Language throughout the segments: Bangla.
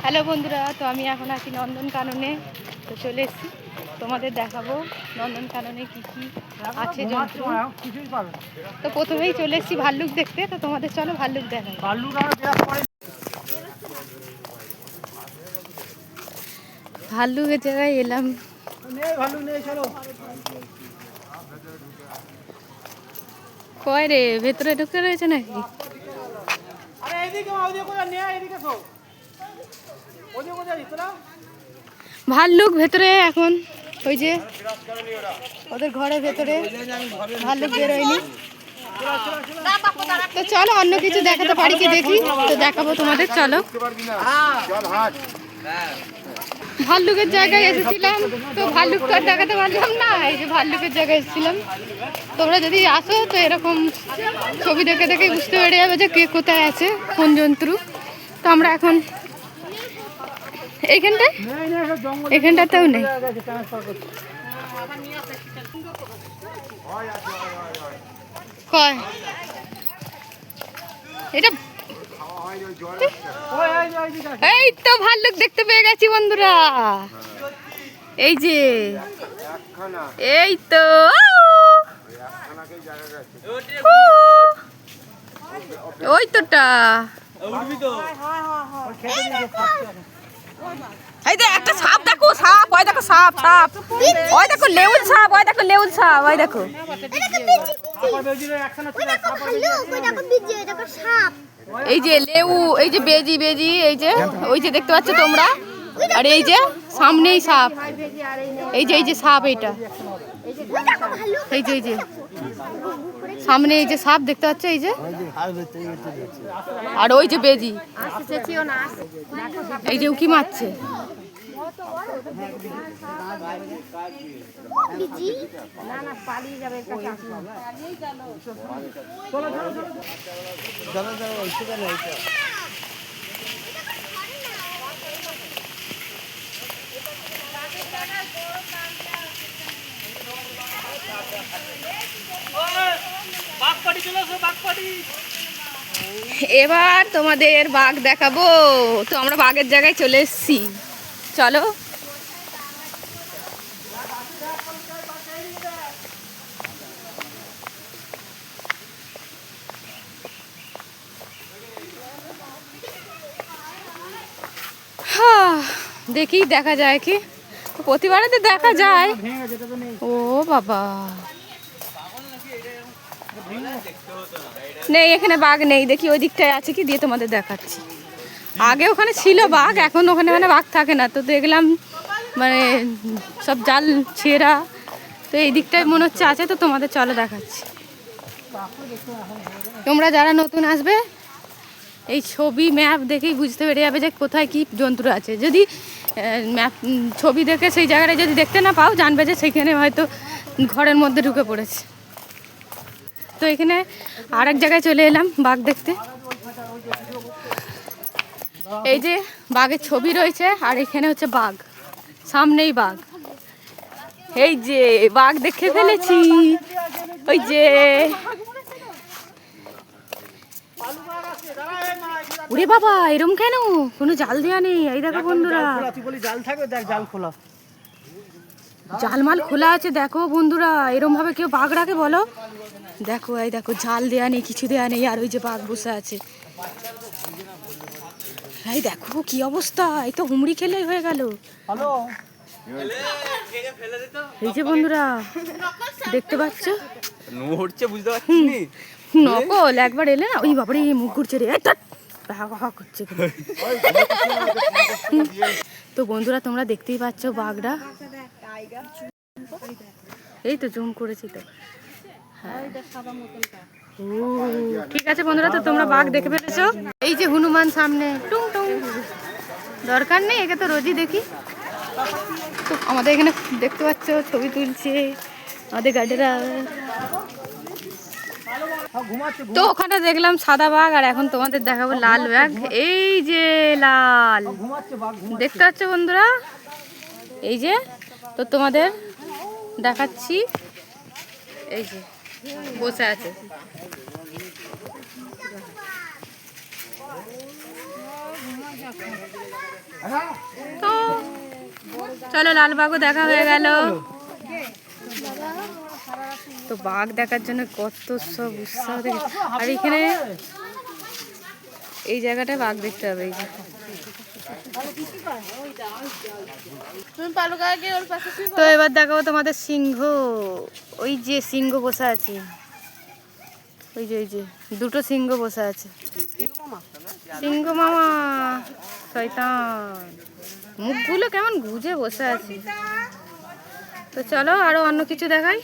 হ্যালো বন্ধুরা, তো আমি এখন আছি নন্দনকাননে। তো চলে এসেছি, তোমাদের দেখাবো নন্দনকাননে কি কি আছে জন্তু। তো প্রথমেই চলে এসেছি ভাল্লুক দেখতে, তো তোমাদের চলো ভাল্লুক দেখাই। ভাল্লুকের জায়গায় এলাম। কয় রে, ভেতরে ঢুকে রয়েছে নাকি? ভাল্লুক ভেতরে এখন, ওই যে ওদের ঘরের ভেতরে ভাল্লুক বেরোয়নি। তো চলো অন্য কিছু দেখাতে পারি কি দেখি, তো দেখাবো তোমাদের। চলো, ভাল্লুকের জায়গায় এসেছিলাম, তো ভাল্লুক তো আর দেখাতে পারলাম না। এই যে ভাল্লুকের জায়গায় এসেছিলাম, তোমরা যদি আসো তো এরকম ছবি দেখে দেখে বুঝতে পেরে যাবে যে কে কোথায় আছে, কোন জন্তু। তো আমরা এখন এখানটাতেও নেই। কয় এটা, এই তো ভাল্লুক দেখতে পেয়ে গেছি বন্ধুরা। এই যে, এই তো ওই তোটা, এই যে একটা সাপ দেখো, সাপ, ওই দেখো সাপ, সাপ, ওই দেখো লেউল সাপ, ওই দেখো লেউল সাপ, ওই দেখো। এই যে লেউ, এই যে বেজি, বেজি, এই যে ওই যে দেখতে পাচ্ছ তোমরা। আর এই যে সামনেই সাপ, এই যে সাপ, এইটা এই যে সামনে এই যে সাপ দেখতে পাচ্ছ, এই যে। আর ওই যে বেজি, এই যে উকি মারছে। এবার তোমাদের বাঘ দেখাবো। তো আমরা বাঘের জায়গায় চলে এসেছি, চলো। দেখি দেখা যায় কি, প্রতিবারে তো দেখা যায়। ও বাবা, নেই এখানে বাঘ নেই। দেখি ওই দিকটায় আছে কি, দিয়ে তোমাদের দেখাচ্ছি। আগে ওখানে ছিল বাঘ, এখন ওখানে মানে বাঘ থাকে না। তো দেখলাম মানে সব জাল ছেঁড়া, তো এই দিকটায় মনে হচ্ছে আছে। তো তোমাদের চলো দেখাচ্ছি। তোমরা যারা নতুন আসবে, এই ছবি ম্যাপ দেখেই বুঝতে পেরে যাবে যে কোথায় কি জন্তু আছে। যদি ম্যাপ ছবি দেখে সেই জায়গাটা যদি দেখতে না পাও, জানবে যে সেইখানে হয়তো ঘরের মধ্যে ঢুকে পড়েছে। তো এখানে আর এক জায়গায় চলে এলাম বাঘ দেখতে। এই যে বাঘের ছবি রয়েছে, আর এখানে হচ্ছে বাঘ, সামনেই বাঘ। এই যে বাঘ দেখে ফেলেছি, ওই যে। ওরে বাবা, এরম কেন? কোনো জাল দেওয়া নেই। এই দেখো বন্ধুরা, জালমাল খোলা আছে। দেখো বন্ধুরা, এরম ভাবে কেউ বাঘ রাখে বলো? দেখো, এই দেখো, জাল দেয়া নেই, কিছু দেয়া নেই। আর ওই যে বাঘ বসে আছে, এই দেখো কি অবস্থা। এই তো হুমড়ি খেলেই হয়ে গেল। এই যে বন্ধুরা দেখতে পাচ্ছ, নকল। একবার এলে না, ওই বাবারে মুখ ঘুরছে রে, করছে। তো বন্ধুরা তোমরা দেখতেই পাচ্ছ বাঘটা, এই তো জুম করেছি তো। ঠিক আছে বন্ধুরা, তো তোমরা বাঘ দেখে ফেলেছো। এই যে হনুমান সামনে, টুং টুং। দরকার নেই, একে তো রোজই দেখি। তো আমাদের এখানে দেখতে পাচ্ছ ছবি তুলছে আমাদের গার্ডেরা। তো ওখানে দেখলাম সাদা বাঘ, আর এখন তোমাদের দেখাবো লাল বাঘ। এই যে লাল দেখতে পাচ্ছ বন্ধুরা, এই যে। তো তোমাদের দেখাচ্ছি, এই যে বসে আছে। তো চলো লালবাগও দেখা হয়ে গেল। তো বাঘ দেখার জন্য কত সব উৎসাহ দেখে। আর এখানে এই জায়গাটায় বাঘ দেখতে হবে। এই যে তো এবার দেখাবো তোমাদের সিংহ। ওই যে সিংহ বসে আছে, ওই যে দুটো সিংহ বসে আছে। সিংহ মামা শয়তান, মুখগুলো কেমন গুজে বসে আছে। তো চলো আরো অন্য কিছু দেখাই।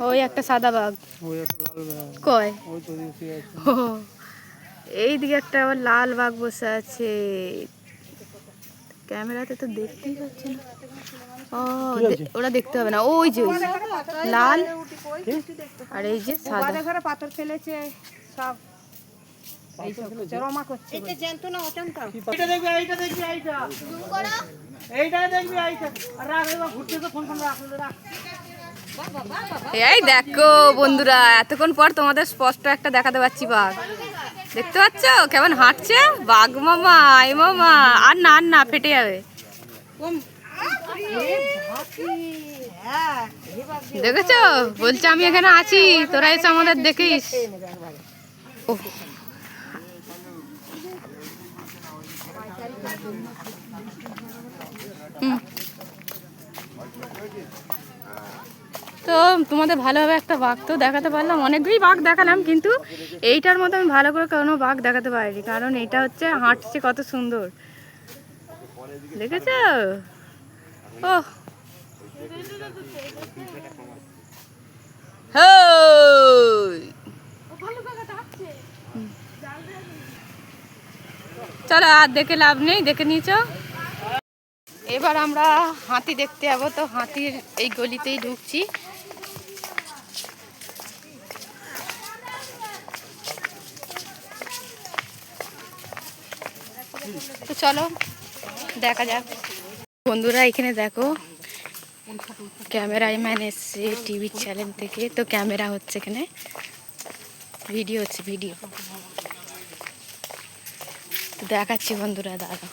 ওই একটা সাদা বাঘ কয়, এই দিকে একটা আবার লাল বাঘ বসে আছে। ক্যামেরাতে তো দেখতেই পাচ্ছি না। ও ওরা দেখতে হবে না, ওই যে লাল আর এই যে সাদা। ঘরে পাথর ফেলেছে সব, জমা করছে। এটা জানতো না অচন্তা। এটা দেখবি, এইটা দেখবি, এইটা জুম করো, এইটা দেখবি, এইটা আর রাখ, এবার ঘুরতে তো ফোন রাখ। এই দেখো বন্ধুরা, এতক্ষণ পর তোমাদের স্পষ্ট একটা দেখাতে পাচ্ছি বাঘ। দেখতে পাচ্ছ কেমন হাঁটছে বাঘ মামা। এই মামা আর না ফেটে যাবে। দেখেছো, বলছে আমি এখানে আছি, তোরা এসে আমাদের দেখিস। তো তোমাদের ভালোভাবে একটা বাঘ তো দেখাতে পারলাম, অনেকগুলি বাঘ দেখালাম, কিন্তু এইটার মতো আমি ভালো করে কোনো বাঘ দেখাতে পারিনি, কারণ এটা হচ্ছে হাঁটছে কত সুন্দর। দেখেছো? ও চলো আর দেখে লাভ নেই, দেখে নিয়েছ। এবার আমরা হাতি দেখতে যাবো। তো হাতির এই গলিতেই ঢুকছি। তো চলো দেখা যাক। বন্ধুরা এখানে দেখো, ক্যামেরাম্যান এসছে টিভির চ্যানেল থেকে। তো ক্যামেরা হচ্ছে, এখানে ভিডিও হচ্ছে, ভিডিও দেখাচ্ছি বন্ধুরা, দাঁড়াও।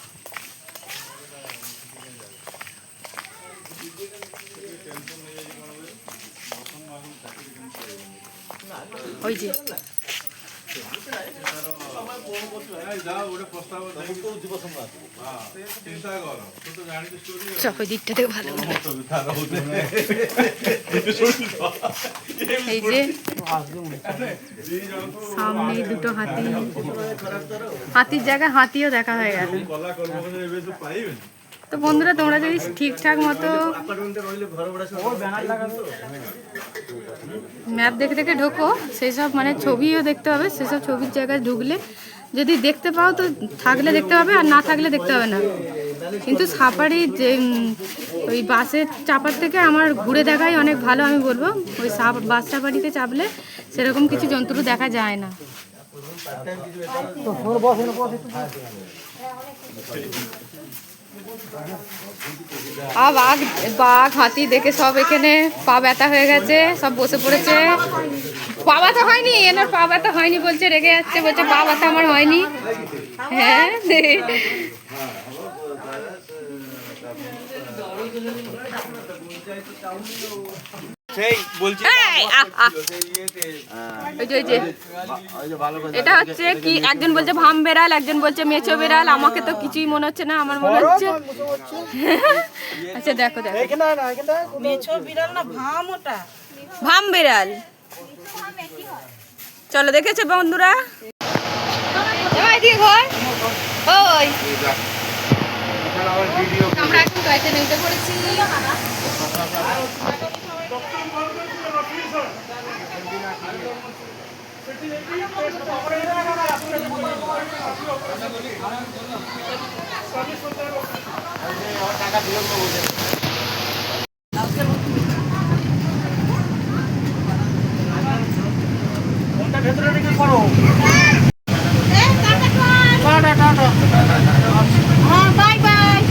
ওই যে ওই দিকটাতে ভালো। এই যে সামনে দুটো হাতি, হাতির জায়গায় হাতিও দেখা হয়ে গেল। তো বন্ধুরা তোমরা যদি ঠিকঠাক মতো ম্যাপ দেখে দেখে ঢোকো, সেসব মানে ছবিও দেখতে হবে। সেসব ছবির জায়গায় ঢুকলে যদি দেখতে পাও তো থাকলে দেখতে হবে, আর না থাকলে দেখতে হবে না। কিন্তু সাফারি যে ওই বাসের চাপার থেকে আমার ঘুরে দেখাই অনেক ভালো আমি বলবো। ওই বাস সাফারিতে চাপলে সেরকম কিছু জন্তু দেখা যায় না। বাঘ হাতি দেখে সব এখানে পা ব্যথা হয়ে গেছে, সব বসে পড়েছে। পা ব্যথা হয়নি, এনার পা ব্যথা হয়নি বলছে, রেগে যাচ্ছে, বলছে পা ব্যথা আমার হয়নি। হ্যাঁ এটা হচ্ছে কি, একজন বলছে ভাম বেড়াল, একজন বলছে মেছো বেড়াল। আমাকে তো কিছুই মনে হচ্ছে না, আমার মনে হচ্ছে আচ্ছা দেখো ভাম বেড়াল। চলো দেখেছো বন্ধুরা, ওই আমরা এখন গাড়িতে নিতে পড়েছি। ভেতরে রেখে করো। হ্যাঁ বাই বাই।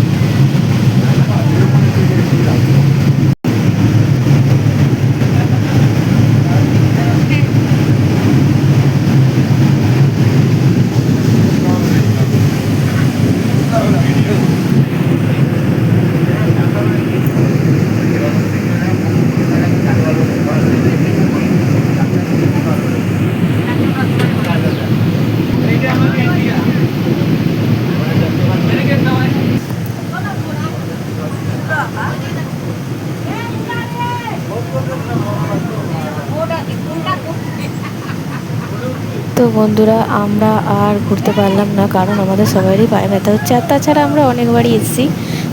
তো বন্ধুরা আমরা আর ঘুরতে পারলাম না, কারণ আমাদের সবারই পায়ে ব্যথা হচ্ছে। আর তাছাড়া আমরা অনেকবারই এসেছি,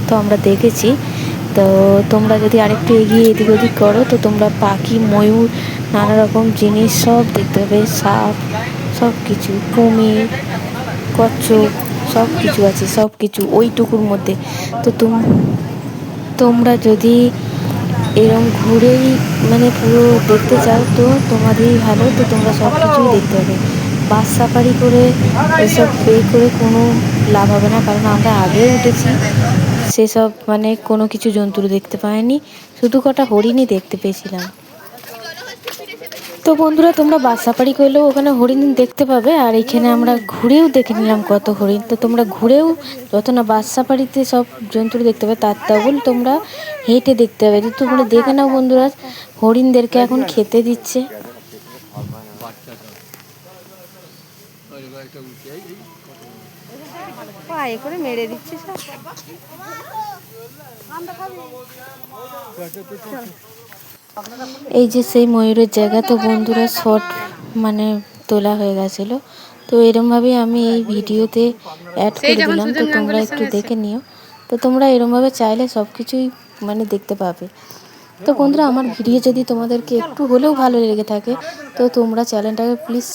তো আমরা দেখেছি। তো তোমরা যদি আরেকটু এগিয়ে এদিক ওদিক করো তো তোমরা পাখি, ময়ূর, নানা রকম জিনিস সব দেখতে পাবে, সাপ, সব কিছু, কুমির, কচ্ছপ, সব কিছু আছে, সব কিছু ওইটুকুর মধ্যে। তো তোমরা যদি এরম ঘুরেই মানে পুরো দেখতে চাও তো তোমাদেরই ভালো। তো তোমরা সব কিছুই দেখতে পাবে। বাস সাফারি করে এসব পে করে কোনো লাভ হবে না, কারণ আমরা আগেও উঠেছি, সেসব মানে কোনো কিছু জন্তু দেখতে পাইনি, শুধু কটা হরিণই দেখতে পেয়েছিলাম। তো বন্ধুরা তোমরা বাস সাফারি করলেও ওখানে হরিণ দেখতে পাবে, আর এখানে আমরা ঘুরেও দেখে নিলাম কত হরিণ। তো তোমরা ঘুরেও যত না বাস সাফারিতে সব জন্তু দেখতে পাবে, তার ডাবল তোমরা হেঁটে দেখতে পাবে। তো তোমরা দেখে নাও বন্ধুরা, হরিণদেরকে এখন খেতে দিচ্ছে। পায়ে করে মেরে দিচ্ছে সব। এই যে সেই ময়ূরের জায়গা। তো বন্ধুরা শর্ট মানে তোলা হয়ে গেছিলো, তো এরমভাবেই আমি এই ভিডিওতে অ্যাড সেই করে যখন দিলাম। তো সুজন তোমরা গাঙ্গুলির একটু সঙ্গে এসছে। দেখে নিও। তো তোমরা এরমভাবে চাইলে সব কিছুই মানে দেখতে পাবে। তো বন্ধুরা আমার ভিডিও যদি তোমাদেরকে একটু হলেও ভালো লেগে থাকে তো তোমরা চ্যানেলটাকে প্লিজ